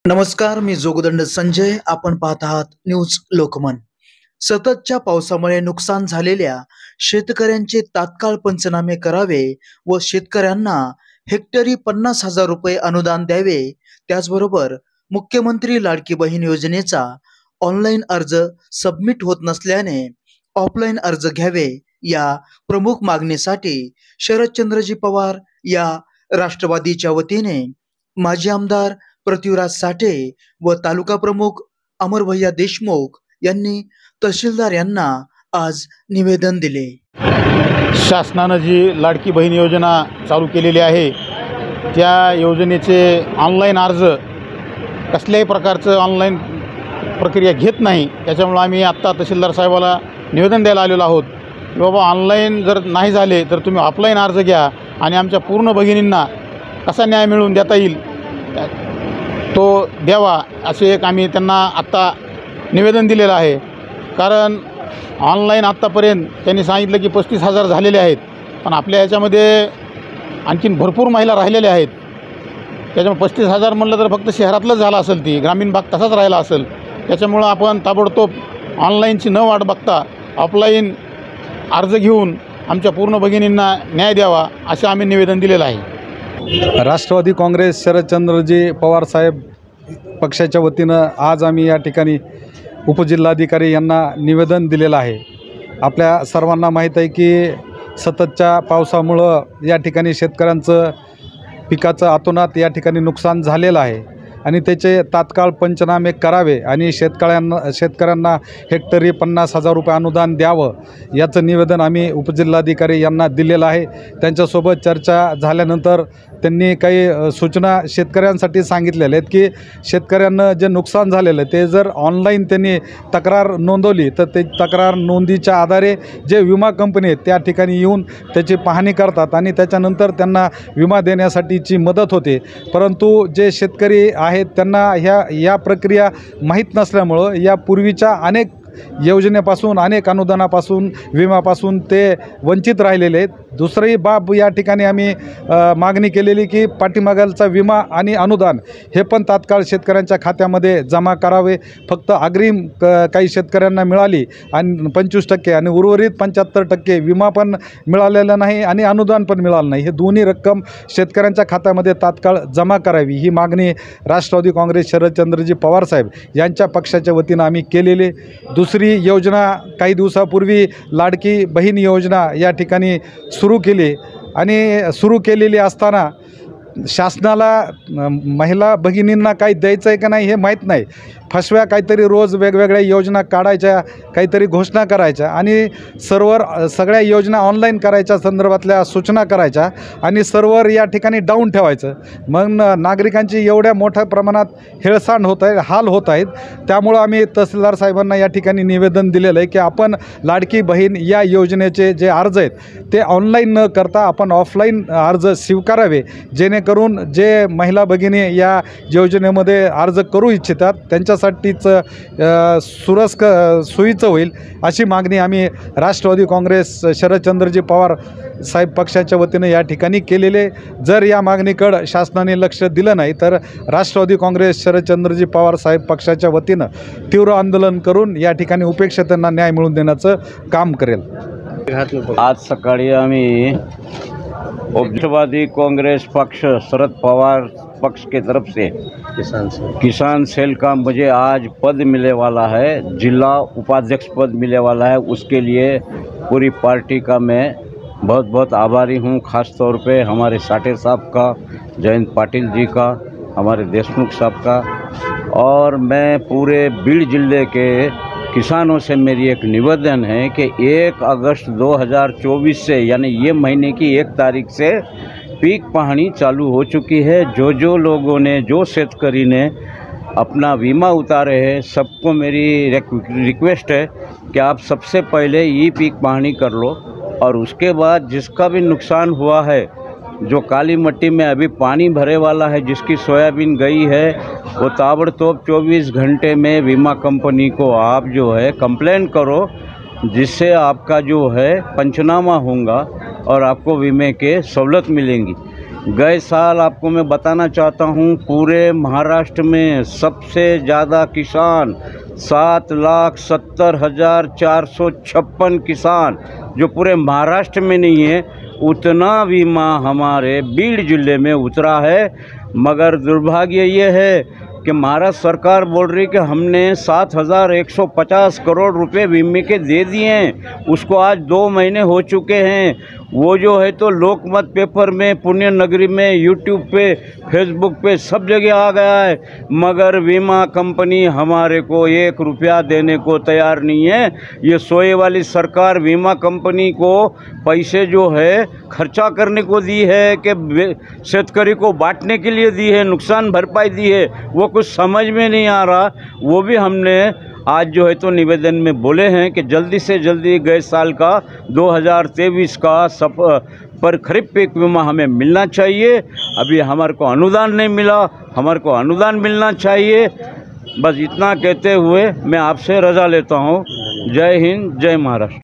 नमस्कार, मी जोगदंड संजय. आपण पाहत आहात न्यूज लोकमन. सततच्या पावसामुळे नुकसान झालेल्या शेतकऱ्यांचे तात्काळ पंचनामे करावे व शेतकऱ्यांना हेक्टरी 50,000 रुपये अनुदान द्यावे. त्याचबरोबर मुख्यमंत्री लाडकी बहीण योजनेचा ऑनलाईन अर्ज सबमिट होत नसल्याने ऑफलाईन अर्ज घ्यावे, या प्रमुख मागणीसाठी शरदचंद्रजी पवार या राष्ट्रवादीच्या वतीने माजी आमदार पृथ्वीराज साठे व तालुका प्रमुख अमरभैया देशमुख यांनी तहसीलदार यांना आज निवेदन दिले. शासनानं जी लाडकी बहीण योजना चालू केलेली आहे त्या योजनेचे ऑनलाईन अर्ज कसल्याही प्रकारचं ऑनलाईन प्रक्रिया घेत नाही. त्याच्यामुळे आम्ही आत्ता तहसीलदार साहेबाला निवेदन द्यायला आलेलो आहोत की बाबा ऑनलाईन जर नाही झाले तर तुम्ही ऑफलाईन अर्ज घ्या आणि आमच्या पूर्ण भगिनींना कसा न्याय मिळवून देता येईल तो द्यावा, असे एक आम्ही त्यांना आत्ता निवेदन दिलेलं आहे. कारण ऑनलाईन आत्तापर्यंत त्यांनी सांगितलं की 35,000 झालेले आहेत, पण आपल्या याच्यामध्ये आणखीन भरपूर महिला राहिलेल्या आहेत. त्याच्यामुळे 35,000 म्हणलं तर फक्त शहरातलंच झालं असेल, ती ग्रामीण भाग तसाच राहिला असेल. त्याच्यामुळं आपण ताबडतोब ऑनलाईनची न वाट बघता ऑफलाईन अर्ज घेऊन आमच्या पूर्ण भगिनींना न्याय द्यावा, असं आम्ही निवेदन दिलेलं आहे. राष्ट्रवादी काँग्रेस शरदचंद्रजी पवार साहेब पक्षाच्या वतीनं आज आम्ही या ठिकाणी उपजिल्हाधिकारी यांना निवेदन दिलेलं आहे. आपल्या सर्वांना माहीत आहे की सततच्या पावसामुळं या ठिकाणी शेतकऱ्यांचं पिकाचं अतोनात या ठिकाणी नुकसान झालेलं आहे आणि त्याचे तात्काळ पंचनामे करावे आणि शेतकऱ्यांना हेक्टरी 50,000 रुपये अनुदान द्यावं, याचं निवेदन आम्ही उपजिल्हाधिकारी यांना दिलेलं आहे. त्यांच्यासोबत चर्चा झाल्यानंतर त्यांनी काही सूचना शेतकऱ्यांसाठी सांगितलेल्या आहेत की शेतकऱ्यांना जे नुकसान झालेलं आहे ते जर ऑनलाईन त्यांनी तक्रार नोंदवली तर ते तक्रार नोंदीच्या आधारे जे विमा कंपनी आहेत त्या ठिकाणी येऊन त्याची पाहणी करतात आणि त्याच्यानंतर त्यांना विमा देण्यासाठीची मदत होते. परंतु जे शेतकरी आहेत त्यांना या प्रक्रिया माहीत नसल्यामुळं या पूर्वीच्या अनेक योजनेपासून, अनेक अनुदानापासून, विम्यापासून ते वंचित राहिलेले आहेत. दुसरी बाब या ठिकाणी आम्ही मागणी केलेली की पाठीमागचा विमा आणि अनुदान हे पण तात्काळ शेतकऱ्यांच्या खात्यामध्ये जमा करावे. फक्त अग्रिम काही शेतकऱ्यांना मिळाली आणि 25% आणि उर्वरित 75% विमा पण मिळालेला नाही आणि अनुदान पण मिळालं नाही. हे दोन्ही रक्कम शेतकऱ्यांच्या खात्यामध्ये तात्काळ जमा करावी, ही मागणी राष्ट्रवादी काँग्रेस शरदचंद्रजी पवार साहेब यांच्या पक्षाच्या वतीनं आम्ही केलेली. दुसरी योजना काही दिवसापूर्वी लाडकी बहीण योजना या ठिकाणी सुरू केली आणि सुरू केलेली असताना शासनाला महिला भगिनींना काही द्यायचं आहे का नाही हे माहीत नाही. फसव्या काहीतरी रोज वेगवेगळ्या योजना काढायच्या, काहीतरी घोषणा करायच्या आणि सगळ्या योजना ऑनलाईन करायच्या संदर्भातल्या सूचना करायच्या आणि सर्व्हर या ठिकाणी डाऊन ठेवायचं. मग नागरिकांची एवढ्या मोठ्या प्रमाणात हेळसांड होत आहे, हाल होत आहेत. त्यामुळं आम्ही तहसीलदार साहेबांना या ठिकाणी निवेदन दिलेलं आहे की आपण लाडकी बहीण या योजनेचे जे अर्ज आहेत ते ऑनलाईन न करता आपण ऑफलाईन अर्ज स्वीकारावे, जेणेकरून जे महिला भगिनी या योजनेमध्ये अर्ज करू इच्छितात त्यांच्यासाठीच सोयीचं होईल, अशी मागणी आम्ही राष्ट्रवादी काँग्रेस शरदचंद्रजी पवार साहेब पक्षाच्या वतीनं या ठिकाणी केलेले. जर या मागणीकडं शासनाने लक्ष दिलं नाही तर राष्ट्रवादी काँग्रेस शरदचंद्रजी पवार साहेब पक्षाच्या वतीनं तीव्र आंदोलन करून या ठिकाणी उपेक्षितांना न्याय मिळवून देण्याचं काम करेल. आज सकाळी आम्ही राष्ट्रवादी कांग्रेस पक्ष शरद पवार पक्ष के तरफ से किसान सेल का मुझे आज पद मिलने वाला है, जिला उपाध्यक्ष पद मिलने वाला है. उसके लिए पूरी पार्टी का मैं बहुत बहुत आभारी हूँ. ख़ास तौर पे हमारे साठे साहब का, जयंत पाटिल जी का, हमारे देशमुख साहब का, और मैं पूरे बीड जिले के किसानों से मेरी एक निवेदन है कि 1 अगस्त 2024 से यानी ये महीने की 1 तारीख से पीक पाहनी चालू हो चुकी है. जो लोगों ने, जो शेतकरी ने अपना बीमा उतारे हैं, सबको मेरी रिक्वेस्ट है कि आप सबसे पहले ये पीक पाहनी कर लो और उसके बाद जिसका भी नुकसान हुआ है, जो काली मिट्टी में अभी पानी भरे वाला है, जिसकी सोयाबीन गई है, वो ताबड़तोड़ 24 घंटे में बीमा कंपनी को आप जो है कंप्लेन करो, जिससे आपका जो है पंचनामा होगा और आपको बीमे के सहूलत मिलेंगी. गए साल आपको मैं बताना चाहता हूँ, पूरे महाराष्ट्र में सबसे ज़्यादा किसान 7,70,456 किसान जो पूरे महाराष्ट्र में नहीं है, उतना बीमा हमारे बीड जिले में उतरा है। मगर दुर्भाग्य ये है कि महाराष्ट्र सरकार बोल रही कि हमने 7,150 करोड़ रुपए बीमे के दे दिए हैं, उसको आज 2 महीने हो चुके हैं। वो जो है तो लोकमत पेपर में, पुण्य नगरी में, यूट्यूब पे, फेसबुक पे सब जगह आ गया है, मगर बीमा कंपनी हमारे को 1 रुपया देने को तैयार नहीं है। ये सोए वाली सरकार बीमा कंपनी को पैसे जो है खर्चा करने को दी है कि शेतकरी को बांटने के लिए दी है, नुकसान भरपाई दी है, वो कुछ समझ में नहीं आ रहा। वो भी हमने आज जो है तो निवेदन में बोले हैं कि जल्दी से जल्दी गए साल का 2023 का पर खरीफ पीक बीमा हमें मिलना चाहिए। अभी हमारे को अनुदान नहीं मिला, हमारे को अनुदान मिलना चाहिए। बस इतना कहते हुए मैं आपसे रजा लेता हूँ। जय हिंद, जय महाराष्ट्र।